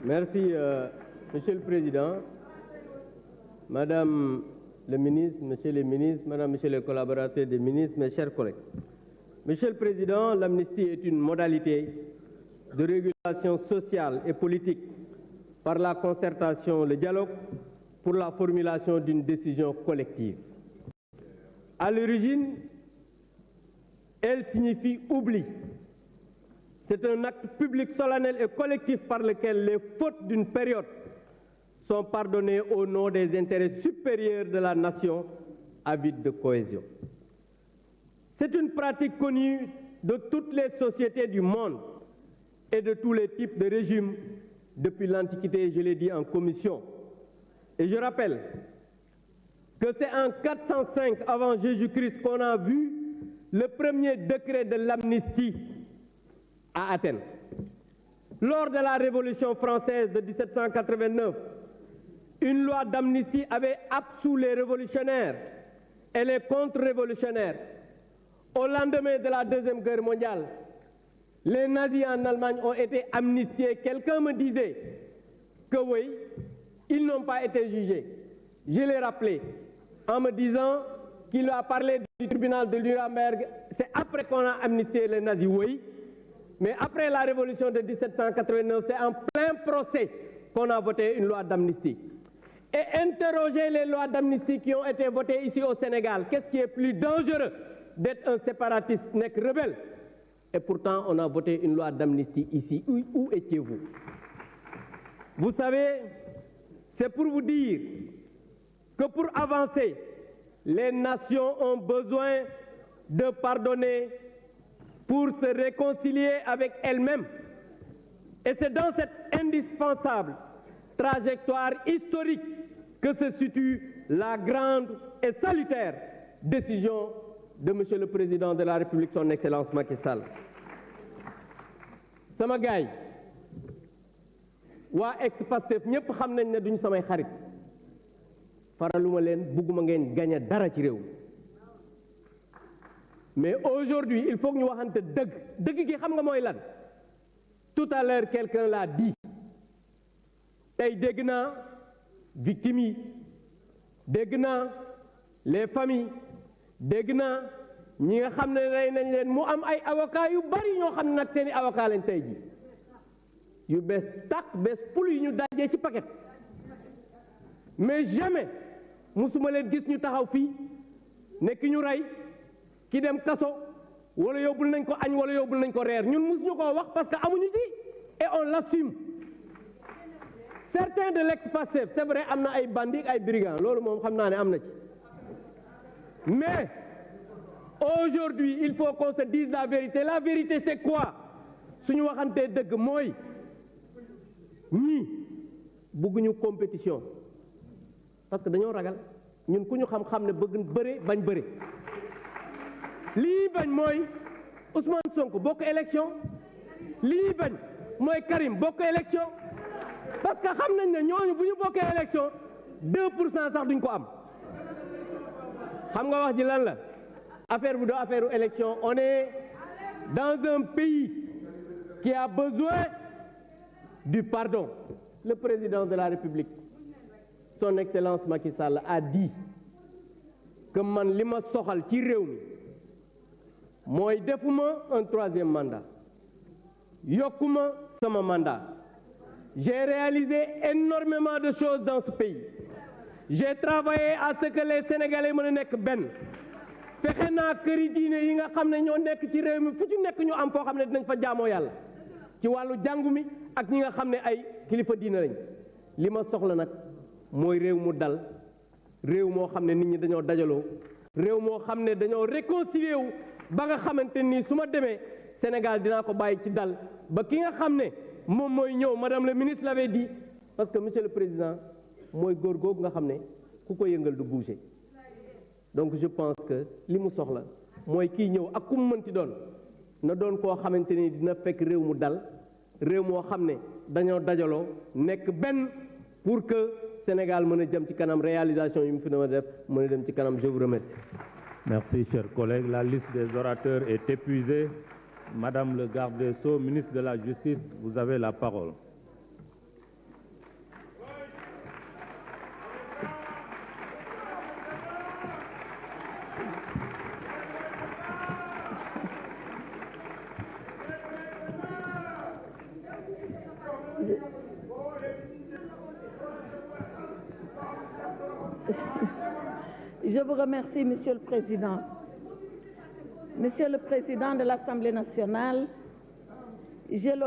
Merci, Monsieur le Président, Madame le ministre, Monsieur les ministres, Madame, Monsieur les collaborateurs des ministres, mes chers collègues. Monsieur le Président, l'amnistie est une modalité de régulation sociale et politique par la concertation, le dialogue, pour la formulation d'une décision collective. À l'origine, elle signifie oubli. C'est un acte public solennel et collectif par lequel les fautes d'une période sont pardonnées au nom des intérêts supérieurs de la nation avide de cohésion. C'est une pratique connue de toutes les sociétés du monde et de tous les types de régimes depuis l'Antiquité, je l'ai dit en commission. Et je rappelle que c'est en 405 avant Jésus-Christ qu'on a vu le premier décret de l'amnistie à Athènes. Lors de la Révolution française de 1789, une loi d'amnistie avait absous les révolutionnaires et les contre-révolutionnaires. Au lendemain de la Deuxième Guerre mondiale, les nazis en Allemagne ont été amnistiés. Quelqu'un me disait que oui, ils n'ont pas été jugés. Je l'ai rappelé en me disant qu'il a parlé du tribunal de Nuremberg. C'est après qu'on a amnistié les nazis, oui. Mais après la révolution de 1789, c'est en plein procès qu'on a voté une loi d'amnistie. Et interroger les lois d'amnistie qui ont été votées ici au Sénégal. Qu'est-ce qui est plus dangereux d'être un séparatiste n'est que rebelle? Et pourtant, on a voté une loi d'amnistie ici. Où étiez-vous? Vous savez, c'est pour vous dire que pour avancer, les nations ont besoin de pardonner pour se réconcilier avec elles-mêmes. Et c'est dans cette indispensable trajectoire historique que se situe la grande et salutaire décision de Monsieur le Président de la République, son Excellence Macky Sall. sama gaay waa ex-Pastef ñëpp xam nañ ne duñ samay xarit faraluma leen bugguma ngeen gañe dara ci réew mais aujourd'hui il faut que ñu waxante dëgg gi xam nga mooy lan. Tout à l'heure quelqu'un l'a dit tey dégg naa victimes yi dégg naa les familles dégg naa ñi nga xam ne rey nañ leen mu am ay avocats yu bari ñoo xam ne nag seeni avocat lañ tey ji yu bees tàq bees pul yu ñu dajee ci paquet mais jamais musuma leen gis ñu taxaw fii ne ki ñu rey ki dem kaso wala yóbbul nañ ko añ wala yóbbul nañ ko reer ñun musuñu koo wax parce que amuñu ci et on l'assume. Certains de l'ex-Pastef c'est vrai am na ay bandits ay brigands loolu moom xam naa ne am na ci mais aujourd'hui il faut qu'on se dise la vérité c'est quoi suñu waxantee dëgg mooy ñii bëgguñu compétition parce que dañoo ragal ñun ku ñu xam-xam ne bëgg bëre bañ bëre lii bañ mooy Ousmane Sonko bokk élection lii bañ mooy Karim bokk élection parce que xam nañ ne ñooñu bu ñu bokkee élection 2% sax duñ ko am xam nga wax ji lan la affaire bu do affaire élection on est dans un pays qui a besoin du pardon. Le président de la République son excellence Macky Sall a dit que man li ma soxal ci réew mi mooy defuma un troisième mandat yokkuma sama mandat. J'ai réalisé énormément de choses dans ce pays. J'ai travaillé à ce que les Sénégalais mën a nekk benn fexe naa këri diine yi nga xam ne ñoo nekk ci réew mi fu ci nekk ñu am foo xam ne dinañ fa jaamoo yàlla ci wàllu jàngu mi ak ñi nga xam ne ay kilifa diine lañ li ma soxla nag mooy réew mu dal réew moo xam ne nit ñi dañoo dajaloo réew moo xam ne dañoo réconcilier wu ba nga xamante ni su ma demee Sénégal dinaa ko bàyyi ci dal ba ki nga xam ne moom mooy ñëw madame le ministre l'avait dit parce que monsieur le président mooy góor googu nga xam ne ku ko yëngal du bouger donc je pense que li mu soxla mooy kii ñëw ak ku mu mënti doon na doon koo xamante ni dina fekk réew mu dal réew moo xam ne dañoo dajaloo nekk benn pour que Sénégal mën a jëm ci kanam réalisation yi mu fi na def mën a dem ci kanam. Je vous remercie. Merci chers collègues. La liste des orateurs est épuisée. Madame le garde des Sceaux, ministre de la Justice, vous avez la parole. Je vous remercie, Monsieur le Président. Monsieur le Président de l'Assemblée nationale, j'ai l'honneur